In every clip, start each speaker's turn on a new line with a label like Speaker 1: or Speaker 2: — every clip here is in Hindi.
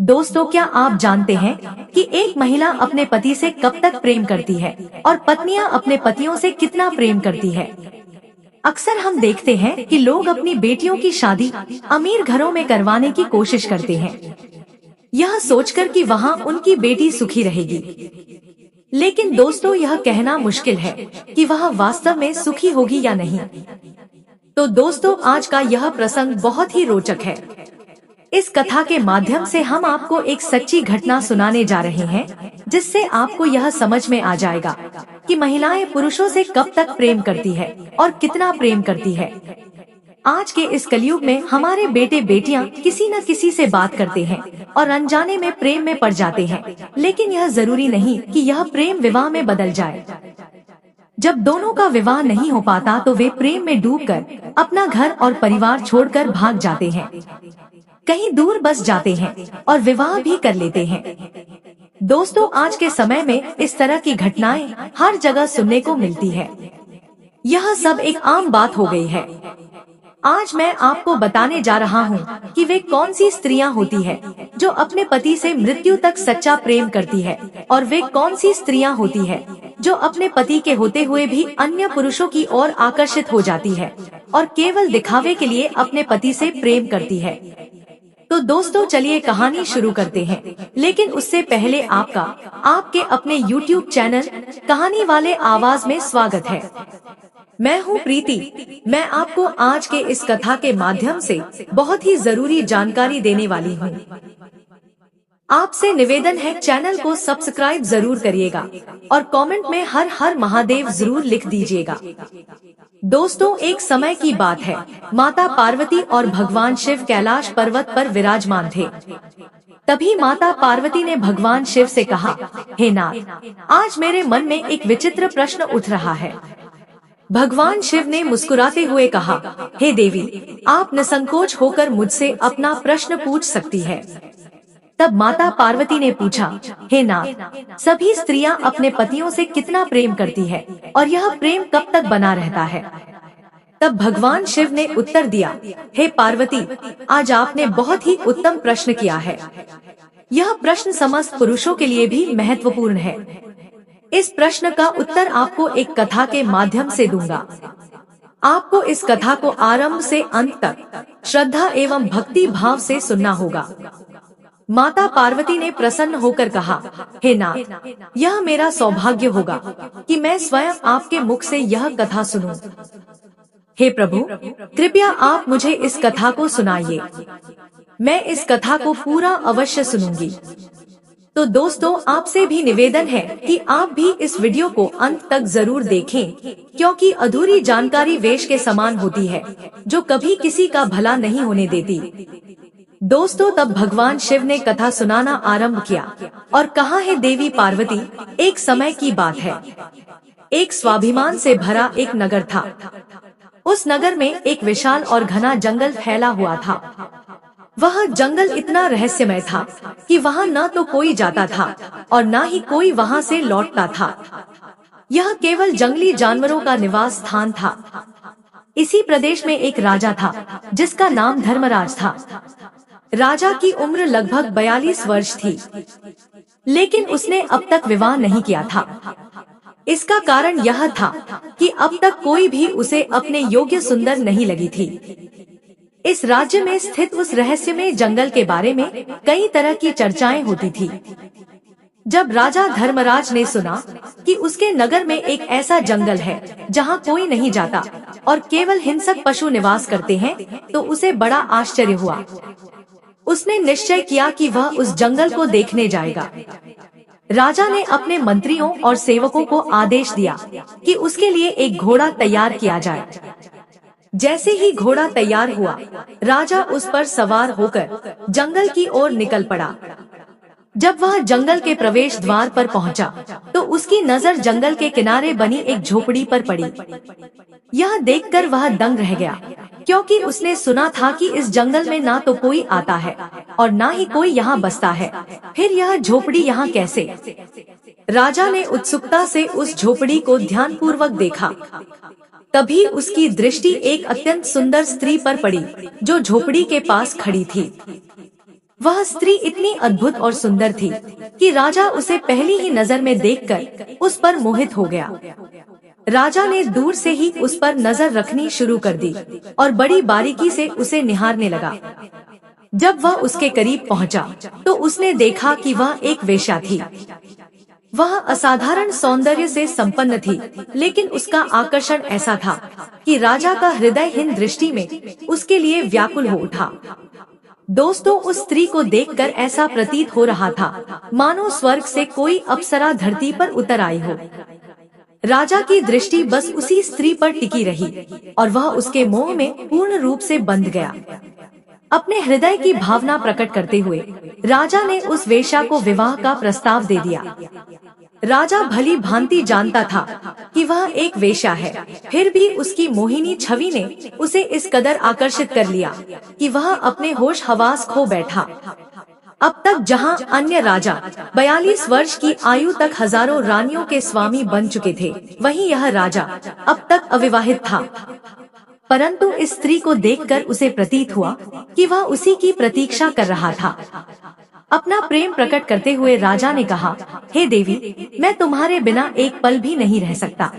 Speaker 1: दोस्तों, क्या आप जानते हैं कि एक महिला अपने पति से कब तक प्रेम करती है और पत्नियां अपने पतियों से कितना प्रेम करती है। अक्सर हम देखते हैं कि लोग अपनी बेटियों की शादी अमीर घरों में करवाने की कोशिश करते हैं, यह सोचकर कि वहां उनकी बेटी सुखी रहेगी। लेकिन दोस्तों, यह कहना मुश्किल है कि वह वास्तव में सुखी होगी या नहीं। तो दोस्तों, आज का यह प्रसंग बहुत ही रोचक है। इस कथा के माध्यम से हम आपको एक सच्ची घटना सुनाने जा रहे हैं, जिससे आपको यह समझ में आ जाएगा कि महिलाएं पुरुषों से कब तक प्रेम करती है और कितना प्रेम करती है। आज के इस कलयुग में हमारे बेटे बेटियां किसी न किसी से बात करते हैं और अनजाने में प्रेम में पड़ जाते हैं, लेकिन यह जरूरी नहीं कि यह प्रेम विवाह में बदल जाए। जब दोनों का विवाह नहीं हो पाता तो वे प्रेम में डूबकर अपना घर और परिवार छोड़कर भाग जाते हैं, कहीं दूर बस जाते हैं और विवाह भी कर लेते हैं। दोस्तों, आज के समय में इस तरह की घटनाएं हर जगह सुनने को मिलती है। यह सब एक आम बात हो गई है। आज मैं आपको बताने जा रहा हूं कि वे कौन सी स्त्रियां होती है जो अपने पति से मृत्यु तक सच्चा प्रेम करती है, और वे कौन सी स्त्रियां होती है जो अपने पति के होते हुए भी अन्य पुरुषों की ओर आकर्षित हो जाती है और केवल दिखावे के लिए अपने पति से प्रेम करती है। तो दोस्तों, चलिए कहानी शुरू करते हैं। लेकिन उससे पहले आपका आपके अपने YouTube चैनल कहानी वाले आवाज में स्वागत है। मैं हूं प्रीति। मैं आपको आज के इस कथा के माध्यम से बहुत ही जरूरी जानकारी देने वाली हूं। आपसे निवेदन है, चैनल को सब्सक्राइब जरूर करिएगा और कमेंट में हर हर महादेव जरूर लिख दीजिएगा। दोस्तों, एक समय की बात है। माता पार्वती और भगवान शिव कैलाश पर्वत पर विराजमान थे। तभी माता पार्वती ने भगवान शिव से कहा, हे नाथ, आज मेरे मन में एक विचित्र प्रश्न उठ रहा है। भगवान शिव ने मुस्कुराते हुए कहा, हे देवी, आप निसंकोच होकर मुझसे अपना प्रश्न पूछ सकती है। तब माता पार्वती ने पूछा, हे नाथ, सभी स्त्रियां अपने पतियों से कितना प्रेम करती है और यह प्रेम कब तक बना रहता है। तब भगवान शिव ने उत्तर दिया, हे पार्वती, आज आपने बहुत ही उत्तम प्रश्न किया है। यह प्रश्न समस्त पुरुषों के लिए भी महत्वपूर्ण है। इस प्रश्न का उत्तर आपको एक कथा के माध्यम से दूंगा। आपको इस कथा को आरंभ से अंत तक श्रद्धा एवं भक्ति भाव से सुनना होगा। माता पार्वती ने प्रसन्न होकर कहा, हे नाथ, यह मेरा सौभाग्य होगा कि मैं स्वयं आपके मुख से यह कथा सुनूं। हे प्रभु, कृपया आप मुझे इस कथा को सुनाइए। मैं इस कथा को पूरा अवश्य सुनूंगी। तो दोस्तों, आपसे भी निवेदन है कि आप भी इस वीडियो को अंत तक जरूर देखें, क्योंकि अधूरी जानकारी वेश के समान होती है जो कभी किसी का भला नहीं होने देती। दोस्तों, तब भगवान शिव ने कथा सुनाना आरंभ किया और कहा, है देवी पार्वती, एक समय की बात है। एक स्वाभिमान से भरा एक नगर था। उस नगर में एक विशाल और घना जंगल फैला हुआ था। वह जंगल इतना रहस्यमय था कि वहां न तो कोई जाता था और न ही कोई वहां से लौटता था। यह केवल जंगली जानवरों का निवास स्थान था। इसी प्रदेश में एक राजा था जिसका नाम धर्मराज था। राजा की उम्र लगभग 42 वर्ष थी, लेकिन उसने अब तक विवाह नहीं किया था। इसका कारण यह था कि अब तक कोई भी उसे अपने योग्य सुंदर नहीं लगी थी। इस राज्य में स्थित उस रहस्यमय जंगल के बारे में कई तरह की चर्चाएं होती थी। जब राजा धर्मराज ने सुना कि उसके नगर में एक ऐसा जंगल है जहां कोई नहीं जाता और केवल हिंसक पशु निवास करते हैं, तो उसे बड़ा आश्चर्य हुआ। उसने निश्चय किया कि वह उस जंगल को देखने जाएगा। राजा ने अपने मंत्रियों और सेवकों को आदेश दिया कि उसके लिए एक घोड़ा तैयार किया जाए। जैसे ही घोड़ा तैयार हुआ, राजा उस पर सवार होकर जंगल की ओर निकल पड़ा। जब वह जंगल के प्रवेश द्वार पर पहुंचा, तो उसकी नजर जंगल के किनारे बनी एक झोपड़ी पर पड़ी। यह देखकर वह दंग रह गया, क्योंकि उसने सुना था कि इस जंगल में ना तो कोई आता है और ना ही कोई यहाँ बसता है। फिर यह झोपड़ी यहाँ कैसे? राजा ने उत्सुकता से उस झोपड़ी को ध्यानपूर्वक देखा। तभी उसकी दृष्टि एक अत्यंत सुंदर स्त्री पर पड़ी जो झोपड़ी के पास खड़ी थी। वह स्त्री इतनी अद्भुत और सुंदर थी कि राजा उसे पहली ही नजर में देखकर उस पर मोहित हो गया। राजा ने दूर से ही उस पर नजर रखनी शुरू कर दी और बड़ी बारीकी से उसे निहारने लगा। जब वह उसके करीब पहुंचा, तो उसने देखा कि वह एक वेश्या थी। वह असाधारण सौंदर्य से संपन्न थी, लेकिन उसका आकर्षण ऐसा था कि राजा का हृदयहीन दृष्टि में उसके लिए व्याकुल हो उठा। दोस्तों, उस स्त्री को देखकर ऐसा प्रतीत हो रहा था मानो स्वर्ग से कोई अप्सरा धरती पर उतर आई हो। राजा की दृष्टि बस उसी स्त्री पर टिकी रही और वह उसके मोह में पूर्ण रूप से बंध गया। अपने हृदय की भावना प्रकट करते हुए राजा ने उस वेश्या को विवाह का प्रस्ताव दे दिया। राजा भली भांति जानता था कि वह एक वेश्या है, फिर भी उसकी मोहिनी छवि ने उसे इस कदर आकर्षित कर लिया कि वह अपने होश हवास खो बैठा। अब तक जहां अन्य राजा 42 वर्ष की आयु तक हजारों रानियों के स्वामी बन चुके थे, वहीं यह राजा अब तक अविवाहित था। परंतु इस स्त्री को देखकर उसे प्रतीत हुआ कि वह उसी की प्रतीक्षा कर रहा था। अपना प्रेम प्रकट करते हुए राजा ने कहा, हे देवी, मैं तुम्हारे बिना एक पल भी नहीं रह सकता।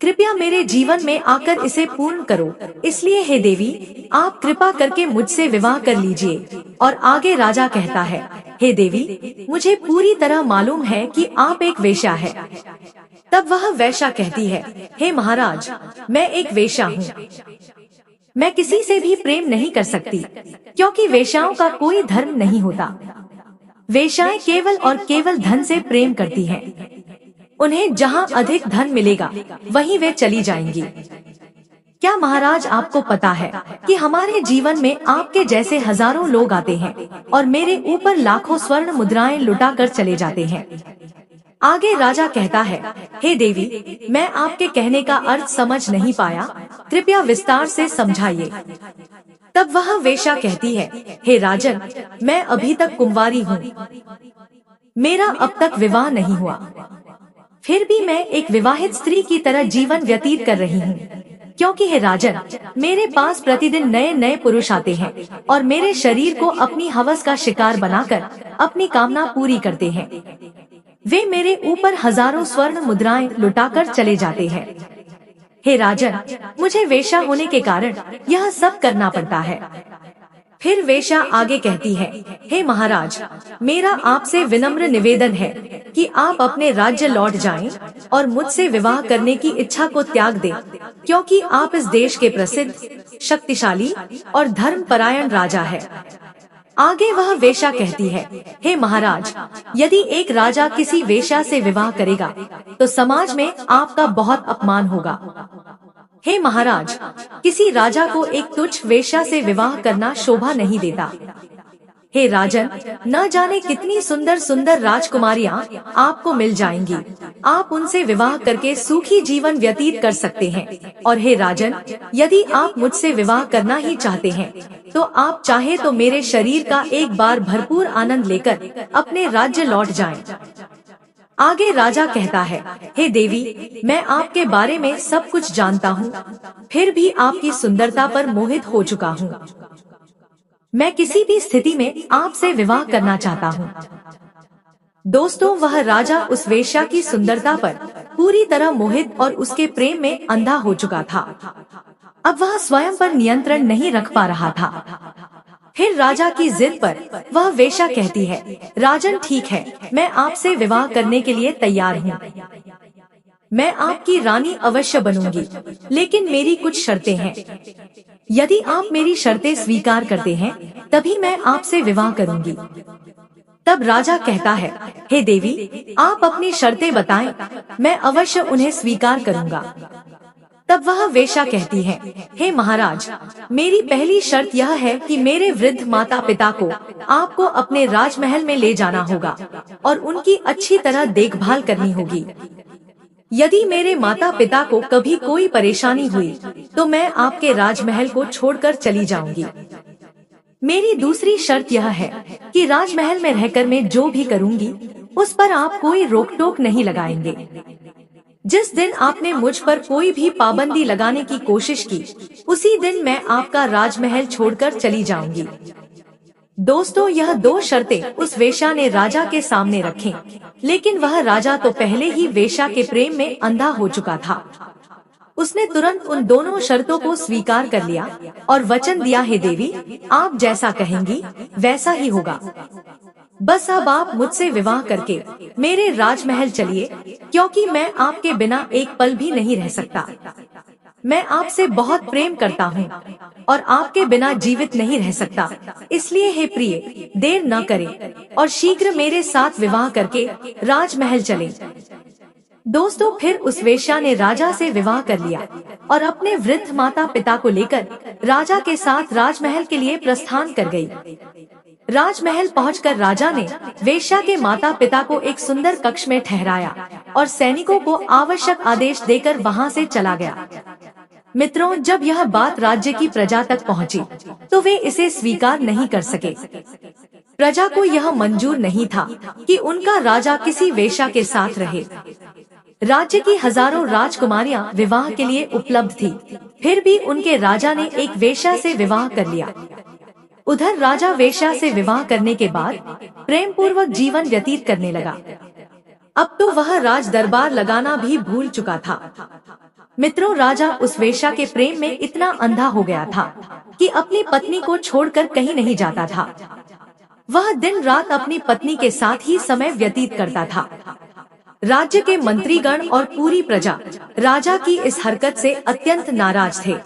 Speaker 1: कृपया मेरे जीवन में आकर इसे पूर्ण करो। इसलिए हे देवी, आप कृपा करके मुझसे विवाह कर लीजिए। और आगे राजा कहता है, हे देवी, मुझे पूरी तरह मालूम है कि आप एक वेश्या है। तब वह वेश्या कहती है, हे महाराज, मैं एक वेश्या हूँ। मैं किसी से भी प्रेम नहीं कर सकती, क्योंकि वेश्याओं का कोई धर्म नहीं होता। वेश्याएं केवल और केवल धन से प्रेम करती हैं। उन्हें जहां अधिक धन मिलेगा वहीं वे चली जाएंगी। क्या महाराज आपको पता है कि हमारे जीवन में आपके जैसे हजारों लोग आते हैं और मेरे ऊपर लाखों स्वर्ण मुद्राएं लुटा कर चले जाते हैं। आगे राजा कहता है, हे देवी, मैं आपके कहने का अर्थ समझ नहीं पाया, कृपया विस्तार से समझाइए। तब वह वेश्या कहती है, हे राजन, मैं अभी तक कुंवारी हूँ। मेरा अब तक विवाह नहीं हुआ, फिर भी मैं एक विवाहित स्त्री की तरह जीवन व्यतीत कर रही हूँ, क्योंकि हे राजन, मेरे पास प्रतिदिन नए नए पुरुष आते हैं और मेरे शरीर को अपनी हवस का शिकार बनाकर अपनी कामना पूरी करते हैं। वे मेरे ऊपर हजारों स्वर्ण मुद्राएं लुटाकर चले जाते हैं। हे राजन, मुझे वेश्या होने के कारण यह सब करना पड़ता है। फिर वेश्या आगे कहती है, हे महाराज, मेरा आपसे विनम्र निवेदन है कि आप अपने राज्य लौट जाएं और मुझसे विवाह करने की इच्छा को त्याग दें, क्योंकि आप इस देश के प्रसिद्ध, शक्तिशाली और धर्मपरायण राजा है। आगे वह वेश्या कहती है, हे महाराज, यदि एक राजा किसी वेश्या से विवाह करेगा तो समाज में आपका बहुत अपमान होगा। हे महाराज, किसी राजा को एक तुच्छ वेश्या से विवाह करना शोभा नहीं देता। हे राजन, न जाने कितनी सुंदर सुंदर राजकुमारियां आपको मिल जाएंगी। आप उनसे विवाह करके सुखी जीवन व्यतीत कर सकते हैं। और हे राजन, यदि आप मुझसे विवाह करना ही चाहते हैं, तो आप चाहे तो मेरे शरीर का एक बार भरपूर आनंद लेकर अपने राज्य लौट जाएं। आगे राजा कहता है, हे देवी, मैं आपके बारे में सब कुछ जानता हूँ, फिर भी आपकी सुंदरता पर मोहित हो चुका हूँ। मैं किसी भी स्थिति में आपसे विवाह करना चाहता हूँ। दोस्तों, वह राजा उस वेश्या की सुंदरता पर पूरी तरह मोहित और उसके प्रेम में अंधा हो चुका था। अब वह स्वयं पर नियंत्रण नहीं रख पा रहा था। फिर राजा की जिद पर वह वेश्या कहती है, राजन ठीक है, मैं आपसे विवाह करने के लिए तैयार हूँ। मैं आपकी रानी अवश्य बनूंगी, लेकिन मेरी कुछ शर्तें हैं। यदि आप मेरी शर्तें स्वीकार करते हैं, तभी मैं आपसे विवाह करूंगी। तब राजा कहता है, हे देवी, आप अपनी शर्तें बताएं, मैं अवश्य उन्हें स्वीकार करूंगा। तब वह वेश्या कहती है, हे महाराज, मेरी पहली शर्त यह है कि मेरे वृद्ध माता पिता को आपको अपने राजमहल में ले जाना होगा और उनकी अच्छी तरह देखभाल करनी होगी। यदि मेरे माता पिता को कभी कोई परेशानी हुई तो मैं आपके राजमहल को छोड़कर चली जाऊंगी। मेरी दूसरी शर्त यह है कि राजमहल में रहकर मैं जो भी करूंगी उस पर आप कोई रोक टोक नहीं लगाएंगे। जिस दिन आपने मुझ पर कोई भी पाबंदी लगाने की कोशिश की, उसी दिन मैं आपका राजमहल छोड़कर चली जाऊंगी। दोस्तों, यह 2 शर्तें उस वेश्या ने राजा के सामने रखीं, लेकिन वह राजा तो पहले ही वेश्या के प्रेम में अंधा हो चुका था। उसने तुरंत उन दोनों शर्तों को स्वीकार कर लिया और वचन दिया, हे देवी, आप जैसा कहेंगी वैसा ही होगा। बस अब आप मुझसे विवाह करके मेरे राजमहल चलिए, क्योंकि मैं आपके बिना एक पल भी नहीं रह सकता। मैं आपसे बहुत प्रेम करता हूँ और आपके बिना जीवित नहीं रह सकता। इसलिए हे प्रिय, देर न करें और शीघ्र मेरे साथ विवाह करके राजमहल चलें। दोस्तों, फिर उस वेश्या ने राजा से विवाह कर लिया और अपने वृद्ध माता पिता को लेकर राजा के साथ राजमहल के लिए प्रस्थान कर गई। राजमहल पहुंचकर राजा ने वेश्या के माता पिता को एक सुंदर कक्ष में ठहराया और सैनिकों को आवश्यक आदेश देकर वहां से चला गया। मित्रों, जब यह बात राज्य की प्रजा तक पहुंची, तो वे इसे स्वीकार नहीं कर सके। प्रजा को यह मंजूर नहीं था कि उनका राजा किसी वेश्या के साथ रहे। राज्य की हजारों राजकुमारियां विवाह के लिए उपलब्ध थी, फिर भी उनके राजा ने एक वेश्या से विवाह कर लिया। उधर राजा वेश्या से विवाह करने के बाद प्रेम पूर्वक जीवन व्यतीत करने लगा। अब तो वह राज दरबार लगाना भी भूल चुका था। मित्रों, राजा उस वेश्या के प्रेम में इतना अंधा हो गया था कि अपनी पत्नी को छोड़कर कहीं नहीं जाता था। वह दिन रात अपनी पत्नी के साथ ही समय व्यतीत करता था। राज्य के मंत्रीगण और पूरी प्रजा राजा की इस हरकत से अत्यंत नाराज थे।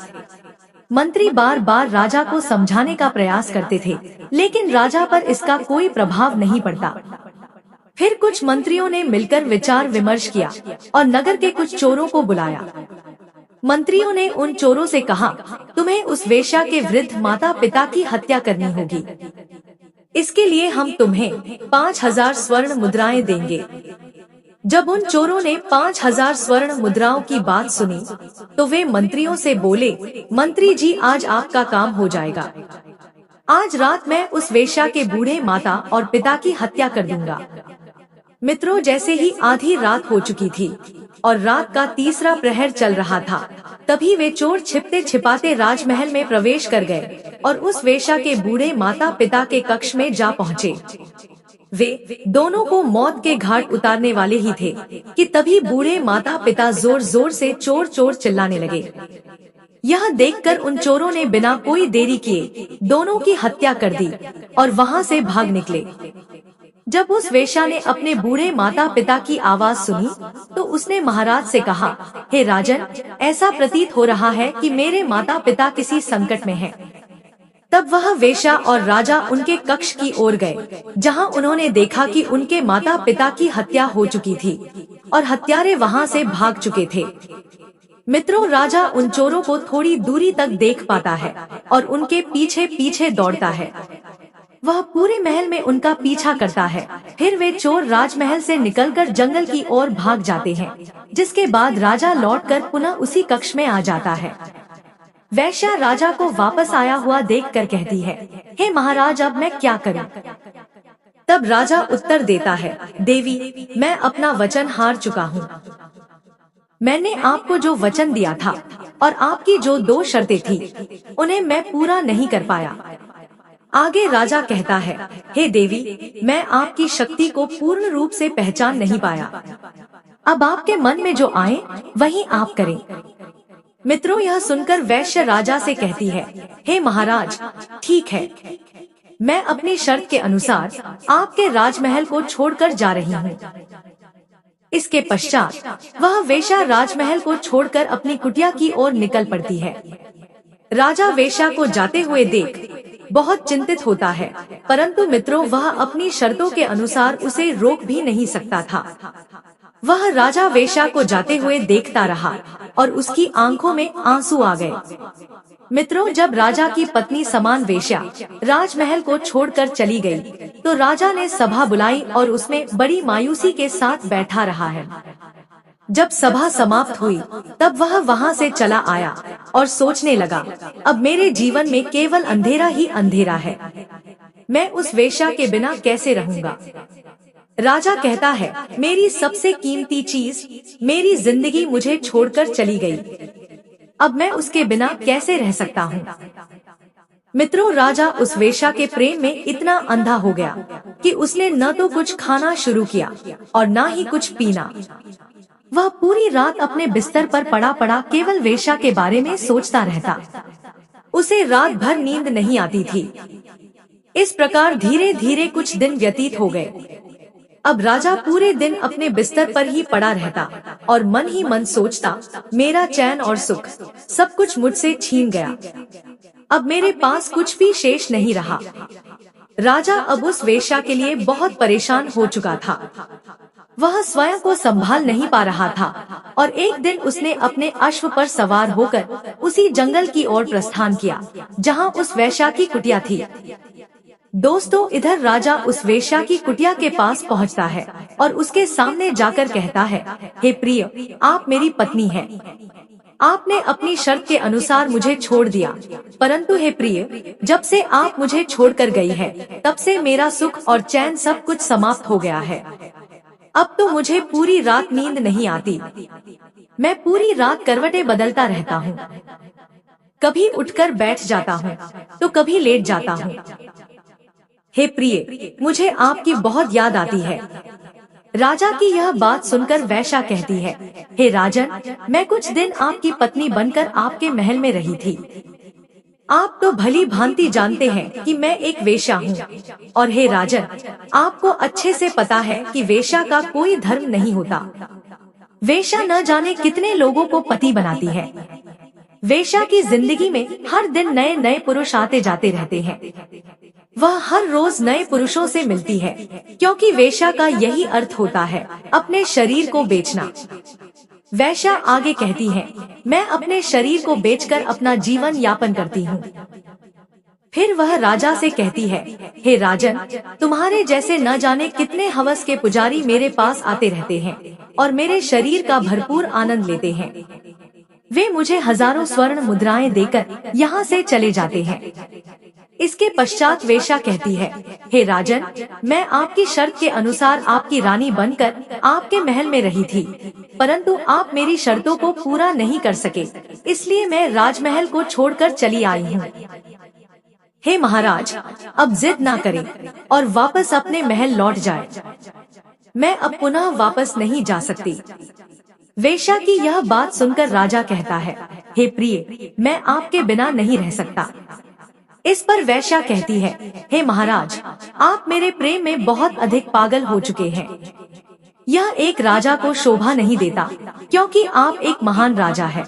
Speaker 1: मंत्री बार बार राजा को समझाने का प्रयास करते थे, लेकिन राजा पर इसका कोई प्रभाव नहीं पड़ता। फिर कुछ मंत्रियों ने मिलकर विचार विमर्श किया और नगर के कुछ चोरों को बुलाया। मंत्रियों ने उन चोरों से कहा, तुम्हें उस वेश्या के वृद्ध माता पिता की हत्या करनी होगी। इसके लिए हम तुम्हें 5000 स्वर्ण मुद्राएं देंगे। जब उन चोरों ने 5000 स्वर्ण मुद्राओं की बात सुनी, तो वे मंत्रियों से बोले, मंत्री जी, आज आपका काम हो जाएगा। आज रात मैं उस वेश्या के बूढ़े माता और पिता की हत्या कर दूंगा। मित्रों, जैसे ही आधी रात हो चुकी थी और रात का तीसरा प्रहर चल रहा था, तभी वे चोर छिपते छिपाते राजमहल में प्रवेश कर गए और उस वेश्या के बूढ़े माता पिता के कक्ष में जा पहुँचे। वे दोनों को मौत के घाट उतारने वाले ही थे कि तभी बूढ़े माता पिता जोर जोर से चोर चोर चिल्लाने लगे। यह देखकर उन चोरों ने बिना कोई देरी किए दोनों की हत्या कर दी और वहां से भाग निकले। जब उस वेश्या ने अपने बूढ़े माता पिता की आवाज सुनी, तो उसने महाराज से कहा, हे राजन, ऐसा प्रतीत हो रहा है कि मेरे माता पिता किसी संकट में हैं। तब वह वेश्या और राजा उनके कक्ष की ओर गए, जहां उन्होंने देखा कि उनके माता पिता की हत्या हो चुकी थी और हत्यारे वहां से भाग चुके थे। मित्रों, राजा उन चोरों को थोड़ी दूरी तक देख पाता है और उनके पीछे पीछे दौड़ता है। वह पूरे महल में उनका पीछा करता है। फिर वे चोर राजमहल से निकलकर जंगल की ओर भाग जाते हैं, जिसके बाद राजा लौटकर पुनः उसी कक्ष में आ जाता है। वेश्या राजा को वापस आया हुआ देखकर कहती है, हे महाराज, अब मैं क्या करूं? तब राजा उत्तर देता है, देवी, मैं अपना वचन हार चुका हूँ। मैंने आपको जो वचन दिया था और आपकी जो 2 शर्तें थी, उन्हें मैं पूरा नहीं कर पाया। आगे राजा कहता है, हे देवी, मैं आपकी शक्ति को पूर्ण रूप से पहचान नहीं पाया। अब आपके मन में जो आए वही आप करें। मित्रों, यह सुनकर वैश्य राजा से कहती है, हे महाराज, ठीक है, मैं अपनी शर्त के अनुसार आपके राजमहल को छोड़कर जा रही हूँ। इसके पश्चात वह वेश्या राजमहल को छोड़कर अपनी कुटिया की ओर निकल पड़ती है। राजा वेश्या को जाते हुए देख बहुत चिंतित होता है, परंतु मित्रों, वह अपनी शर्तों के अनुसार उसे रोक भी नहीं सकता था। वह राजा वेश्या को जाते हुए देखता रहा और उसकी आंखों में आंसू आ गए। मित्रों, जब राजा की पत्नी समान वेश्या राजमहल को छोड़कर चली गई, तो राजा ने सभा बुलाई और उसमें बड़ी मायूसी के साथ बैठा रहा है। जब सभा समाप्त हुई, तब वह वहां से चला आया और सोचने लगा, अब मेरे जीवन में केवल अंधेरा ही अंधेरा है। मैं उस वेश्या के बिना कैसे रहूंगा? राजा कहता है, मेरी सबसे कीमती चीज, मेरी जिंदगी मुझे छोड़कर चली गई। अब मैं उसके बिना कैसे रह सकता हूँ? मित्रों, राजा उस वेश्या के प्रेम में इतना अंधा हो गया कि उसने न तो कुछ खाना शुरू किया और न ही कुछ पीना। वह पूरी रात अपने बिस्तर पर पड़ा पड़ा केवल वेश्या के बारे में सोचता रहता। उसे रात भर नींद नहीं आती थी। इस प्रकार धीरे धीरे कुछ दिन व्यतीत हो गए। अब राजा पूरे दिन अपने बिस्तर पर ही पड़ा रहता और मन ही मन सोचता, मेरा चैन और सुख सब कुछ मुझसे छीन गया। अब मेरे पास कुछ भी शेष नहीं रहा। राजा अब उस वेश्या के लिए बहुत परेशान हो चुका था। वह स्वयं को संभाल नहीं पा रहा था और एक दिन उसने अपने अश्व पर सवार होकर उसी जंगल की ओर प्रस्थान किया जहां उस वेश्या की कुटिया थी। दोस्तों, इधर राजा उस वेश्या की कुटिया के पास पहुंचता है और उसके सामने जाकर कहता है, हे प्रिय, आप मेरी पत्नी हैं। आपने अपनी शर्त के अनुसार मुझे छोड़ दिया, परंतु हे प्रिय, जब से आप मुझे छोड़कर गई है, तब से मेरा सुख और चैन सब कुछ समाप्त हो गया है। अब तो मुझे पूरी रात नींद नहीं आती। मैं पूरी रात करवटें बदलता रहता हूँ। कभी उठकर बैठ जाता हूँ तो कभी लेट जाता हूँ। हे प्रिय, मुझे आपकी बहुत याद आती है। राजा की यह बात सुनकर वेश्या कहती है, हे राजन, मैं कुछ दिन आपकी पत्नी बनकर आपके महल में रही थी। आप तो भली भांति जानते हैं कि मैं एक वेश्या हूँ, और हे राजन, आपको अच्छे से पता है कि वेश्या का कोई धर्म नहीं होता। वेश्या न जाने कितने लोगों को पति बनाती है। वेश्या की जिंदगी में हर दिन नए नए पुरुष आते जाते रहते हैं। वह हर रोज नए पुरुषों से मिलती है, क्योंकि वेश्या का यही अर्थ होता है, अपने शरीर को बेचना। वेश्या आगे कहती है, मैं अपने शरीर को बेचकर अपना जीवन यापन करती हूँ। फिर वह राजा से कहती है, हे राजन, तुम्हारे जैसे न जाने कितने हवस के पुजारी मेरे पास आते रहते हैं और मेरे शरीर का भरपूर आनंद लेते हैं। वे मुझे हजारों स्वर्ण मुद्राएं देकर यहाँ से चले जाते हैं। इसके पश्चात वेश्या कहती है, हे राजन, मैं आपकी शर्त के अनुसार आपकी रानी बनकर आपके महल में रही थी, परंतु आप मेरी शर्तों को पूरा नहीं कर सके, इसलिए मैं राजमहल को छोड़कर चली आई हूँ। हे महाराज, अब जिद ना करें और वापस अपने महल लौट जाए। मैं अब पुनः वापस नहीं जा सकती। वेश्या की यह बात सुनकर राजा कहता है, हे प्रिय, मैं आपके बिना नहीं रह सकता। इस पर वेश्या कहती है, हे महाराज, आप मेरे प्रेम में बहुत अधिक पागल हो चुके हैं। यह एक राजा को शोभा नहीं देता, क्योंकि आप एक महान राजा हैं।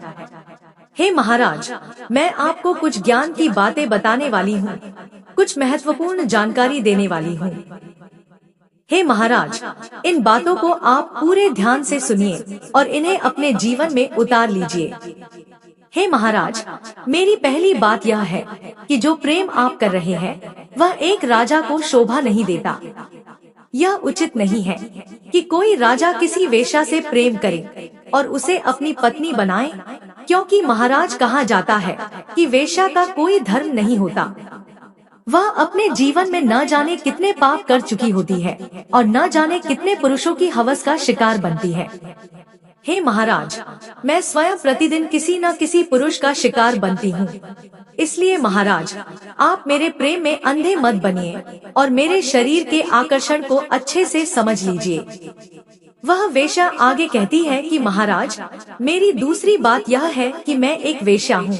Speaker 1: हे महाराज, मैं आपको कुछ ज्ञान की बातें बताने वाली हूँ, कुछ महत्वपूर्ण जानकारी देने वाली हूँ। हे महाराज, इन बातों को आप पूरे ध्यान से सुनिए और इन्हें अपने जीवन में उतार लीजिए। हे महाराज, मेरी पहली बात यह है कि जो प्रेम आप कर रहे हैं वह एक राजा को शोभा नहीं देता। यह उचित नहीं है कि कोई राजा किसी वेश्या से प्रेम करे और उसे अपनी पत्नी बनाए, क्योंकि महाराज कहा जाता है कि वेश्या का कोई धर्म नहीं होता। वह अपने जीवन में न जाने कितने पाप कर चुकी होती है और न जाने कितने पुरुषों की हवस का शिकार बनती है। हे महाराज, मैं स्वयं प्रतिदिन किसी न किसी पुरुष का शिकार बनती हूँ। इसलिए महाराज, आप मेरे प्रेम में अंधे मत बनिए और मेरे शरीर के आकर्षण को अच्छे से समझ लीजिए। वह वेश्या आगे कहती है कि महाराज, मेरी दूसरी बात यह है कि मैं एक वेश्या हूँ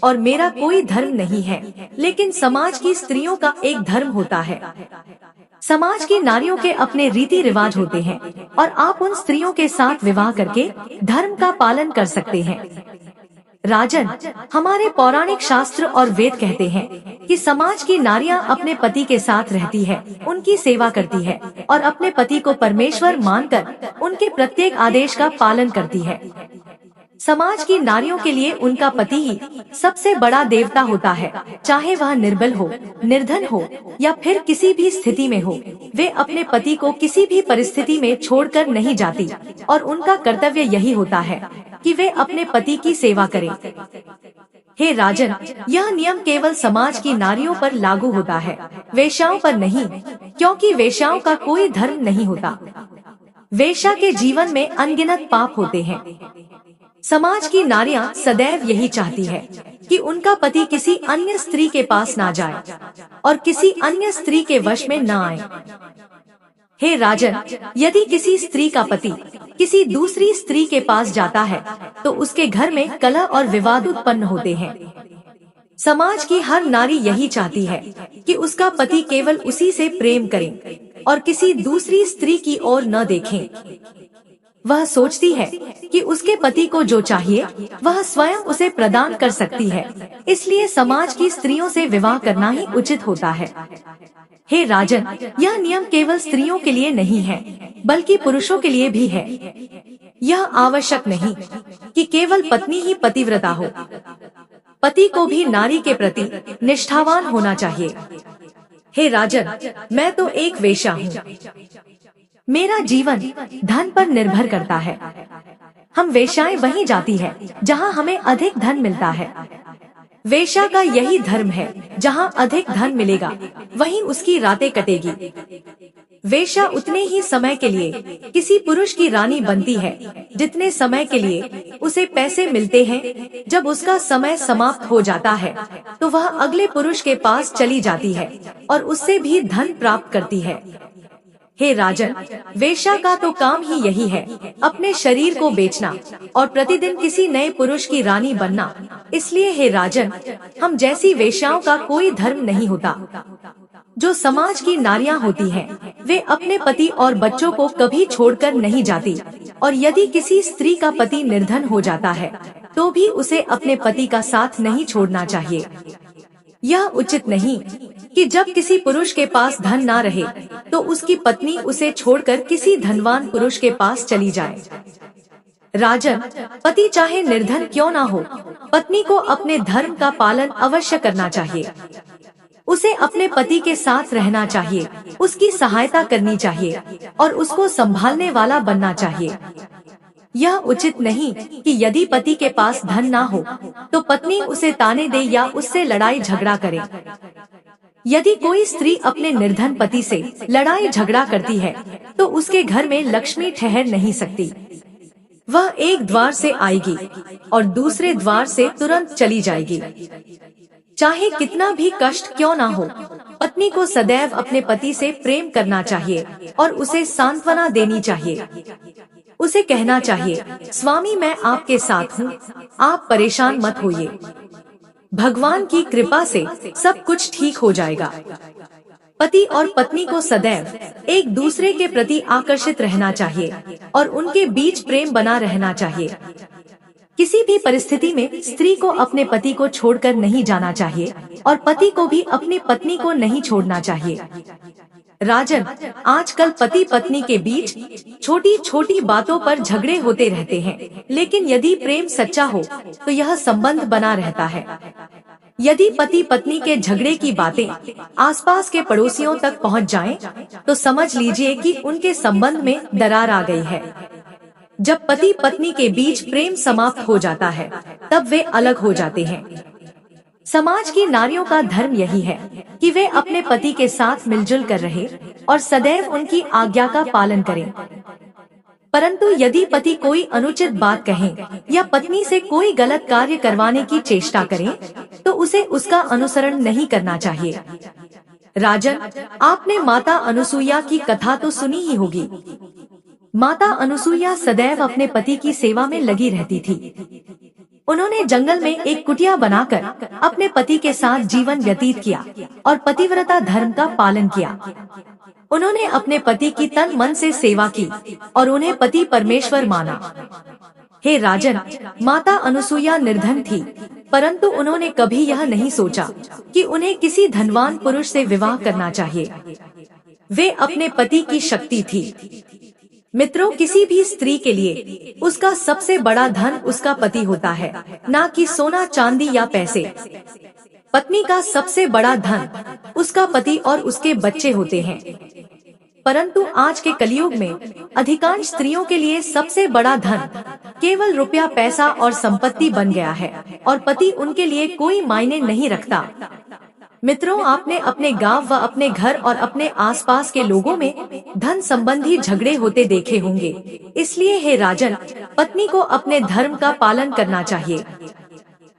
Speaker 1: और मेरा कोई धर्म नहीं है, लेकिन समाज की स्त्रियों का एक धर्म होता है। समाज की नारियों के अपने रीति रिवाज होते हैं और आप उन स्त्रियों के साथ विवाह करके धर्म का पालन कर सकते हैं। राजन, हमारे पौराणिक शास्त्र और वेद कहते हैं कि समाज की नारियां अपने पति के साथ रहती है, उनकी सेवा करती है और अपने पति को परमेश्वर मानकर उनके प्रत्येक आदेश का पालन करती है। समाज की नारियों के लिए उनका पति ही सबसे बड़ा देवता होता है, चाहे वह निर्बल हो, निर्धन हो या फिर किसी भी स्थिति में हो। वे अपने पति को किसी भी परिस्थिति में छोड़कर नहीं जाती और उनका कर्तव्य यही होता है कि वे अपने पति की सेवा करें। हे राजन, यह नियम केवल समाज की नारियों पर लागू होता है, वेश्याओं पर नहीं, क्योंकि वेश्याओं का कोई धर्म नहीं होता। वेश्या के जीवन में अनगिनत पाप होते हैं। समाज की नारियां सदैव यही चाहती है कि उनका पति किसी अन्य स्त्री के पास ना जाए और किसी अन्य स्त्री के वश में न आए। हे राजन, यदि किसी स्त्री का पति किसी दूसरी स्त्री के पास जाता है तो उसके घर में कलह और विवाद उत्पन्न होते हैं। समाज की हर नारी यही चाहती है कि उसका पति केवल उसी से प्रेम करे और किसी दूसरी स्त्री की ओर न देखे। वह सोचती है कि उसके पति को जो चाहिए वह स्वयं उसे प्रदान कर सकती है, इसलिए समाज की स्त्रियों से विवाह करना ही उचित होता है। हे राजन, यह नियम केवल स्त्रियों के लिए नहीं है बल्कि पुरुषों के लिए भी है। यह आवश्यक नहीं कि केवल पत्नी ही पतिव्रता हो, पति को भी नारी के प्रति निष्ठावान होना चाहिए। हे राजन, मैं तो एक वेश्या हूँ, मेरा जीवन धन पर निर्भर करता है। हम वेश्याएं वहीं जाती है जहाँ हमें अधिक धन मिलता है। वेश्या का यही धर्म है, जहाँ अधिक धन मिलेगा वहीं उसकी रातें कटेगी। वेश्या उतने ही समय के लिए किसी पुरुष की रानी बनती है जितने समय के लिए उसे पैसे मिलते हैं। जब उसका समय समाप्त हो जाता है तो वह अगले पुरुष के पास चली जाती है और उससे भी धन प्राप्त करती है। हे राजन, वेश्या का तो काम ही यही है, अपने शरीर को बेचना और प्रतिदिन किसी नए पुरुष की रानी बनना। इसलिए हे राजन, हम जैसी वेश्याओं का कोई धर्म नहीं होता। जो समाज की नारियां होती हैं, वे अपने पति और बच्चों को कभी छोड़कर नहीं जाती, और यदि किसी स्त्री का पति निर्धन हो जाता है तो भी उसे अपने पति का साथ नहीं छोड़ना चाहिए। यह उचित नहीं कि जब किसी पुरुष के पास धन ना रहे तो उसकी पत्नी उसे छोड़कर किसी धनवान पुरुष के पास चली जाए। राजन, पति चाहे निर्धन क्यों ना हो, पत्नी को अपने धर्म का पालन अवश्य करना चाहिए। उसे अपने पति के साथ रहना चाहिए, उसकी सहायता करनी चाहिए और उसको संभालने वाला बनना चाहिए। यह उचित नहीं कि यदि पति के पास धन ना हो तो पत्नी उसे ताने दे या उससे लड़ाई झगड़ा करे। यदि कोई स्त्री अपने निर्धन पति से लड़ाई झगड़ा करती है तो उसके घर में लक्ष्मी ठहर नहीं सकती। वह एक द्वार से आएगी और दूसरे द्वार से तुरंत चली जाएगी। चाहे कितना भी कष्ट क्यों ना हो, पत्नी को सदैव अपने पति से प्रेम करना चाहिए और उसे सांत्वना देनी चाहिए। उसे कहना चाहिए, स्वामी मैं आपके साथ हूँ, आप परेशान मत होइए, भगवान की कृपा से सब कुछ ठीक हो जाएगा। पति और पत्नी को सदैव एक दूसरे के प्रति आकर्षित रहना चाहिए और उनके बीच प्रेम बना रहना चाहिए। किसी भी परिस्थिति में स्त्री को अपने पति को छोड़कर नहीं जाना चाहिए और पति को भी अपनी पत्नी को नहीं छोड़ना चाहिए। राजन, आजकल पति पत्नी के बीच छोटी छोटी बातों पर झगड़े होते रहते हैं, लेकिन यदि प्रेम सच्चा हो तो यह संबंध बना रहता है। यदि पति पत्नी के झगड़े की बातें आसपास के पड़ोसियों तक पहुंच जाएं, तो समझ लीजिए कि उनके संबंध में दरार आ गई है। जब पति पत्नी के बीच प्रेम समाप्त हो जाता है तब वे अलग हो जाते हैं। समाज की नारियों का धर्म यही है कि वे अपने पति के साथ मिलजुल कर रहे और सदैव उनकी आज्ञा का पालन करें। परंतु यदि पति कोई अनुचित बात कहे या पत्नी से कोई गलत कार्य करवाने की चेष्टा करे तो उसे उसका अनुसरण नहीं करना चाहिए। राजन, आपने माता अनुसुईया की कथा तो सुनी ही होगी। माता अनुसुईया सदैव अपने पति की सेवा में लगी रहती थी। उन्होंने जंगल में एक कुटिया बनाकर अपने पति के साथ जीवन व्यतीत किया और पतिव्रता धर्म का पालन किया। उन्होंने अपने पति की तन मन से सेवा की और उन्हें पति परमेश्वर माना। हे राजन, माता अनुसुईया निर्धन थी, परंतु उन्होंने कभी यह नहीं सोचा कि उन्हें किसी धनवान पुरुष से विवाह करना चाहिए। वे अपने पति की शक्ति थी। मित्रों, किसी भी स्त्री के लिए उसका सबसे बड़ा धन उसका पति होता है, ना कि सोना चांदी या पैसे। पत्नी का सबसे बड़ा धन उसका पति और उसके बच्चे होते हैं। परंतु आज के कलयुग में अधिकांश स्त्रियों के लिए सबसे बड़ा धन केवल रुपया, पैसा और संपत्ति बन गया है और पति उनके लिए कोई मायने नहीं रखता। मित्रों, आपने अपने गांव व अपने घर और अपने आसपास के लोगों में धन संबंधी झगड़े होते देखे होंगे। इसलिए हे राजन, पत्नी को अपने धर्म का पालन करना चाहिए।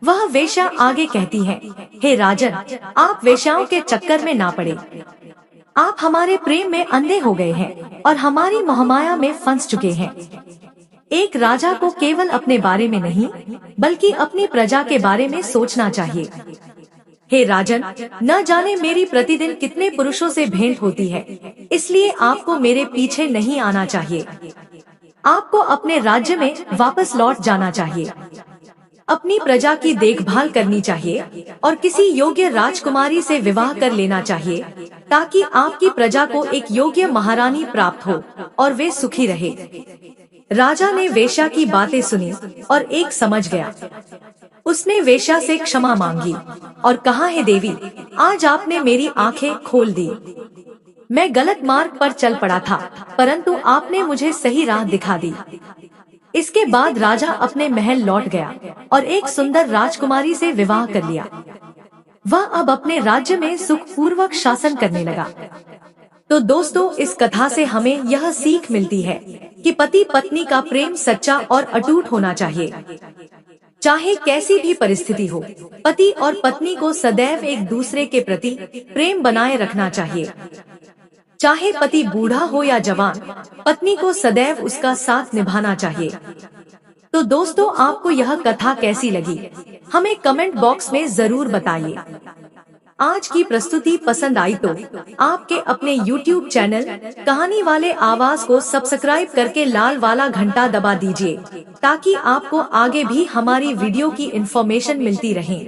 Speaker 1: वह वेश्या आगे कहती है, हे राजन, आप वेश्याओं के चक्कर में ना पड़े। आप हमारे प्रेम में अंधे हो गए हैं और हमारी मोहमाया में फंस चुके हैं। एक राजा को केवल अपने बारे में नहीं, बल्कि अपनी प्रजा के बारे में सोचना चाहिए। हे राजन, न जाने मेरी प्रतिदिन कितने पुरुषों से भेंट होती है, इसलिए आपको मेरे पीछे नहीं आना चाहिए। आपको अपने राज्य में वापस लौट जाना चाहिए, अपनी प्रजा की देखभाल करनी चाहिए और किसी योग्य राजकुमारी से विवाह कर लेना चाहिए, ताकि आपकी प्रजा को एक योग्य महारानी प्राप्त हो और वे सुखी रहे। राजा ने वेश्या की बातें सुनी और एक समझ गया। उसने वेश्या से क्षमा मांगी और कहा, हे देवी, आज आपने मेरी आंखें खोल दी। मैं गलत मार्ग पर चल पड़ा था, परंतु आपने मुझे सही राह दिखा दी। इसके बाद राजा अपने महल लौट गया और एक सुंदर राजकुमारी से विवाह कर लिया। वह अब अपने राज्य में सुखपूर्वक शासन करने लगा। तो दोस्तों, इस कथा से हमें यह सीख मिलती है कि पति पत्नी का प्रेम सच्चा और अटूट होना चाहिए। चाहे कैसी भी परिस्थिति हो, पति और पत्नी को सदैव एक दूसरे के प्रति प्रेम बनाए रखना चाहिए। चाहे पति बूढ़ा हो या जवान, पत्नी को सदैव उसका साथ निभाना चाहिए। तो दोस्तों, आपको यह कथा कैसी लगी, हमें कमेंट बॉक्स में जरूर बताइए। आज की प्रस्तुति पसंद आई तो आपके अपने YouTube चैनल कहानी वाले आवाज को सब्सक्राइब करके लाल वाला घंटा दबा दीजिए, ताकि आपको आगे भी हमारी वीडियो की इन्फॉर्मेशन मिलती रहे।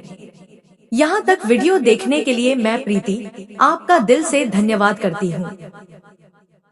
Speaker 1: यहाँ तक वीडियो देखने के लिए मैं प्रीति आपका दिल से धन्यवाद करती हूँ।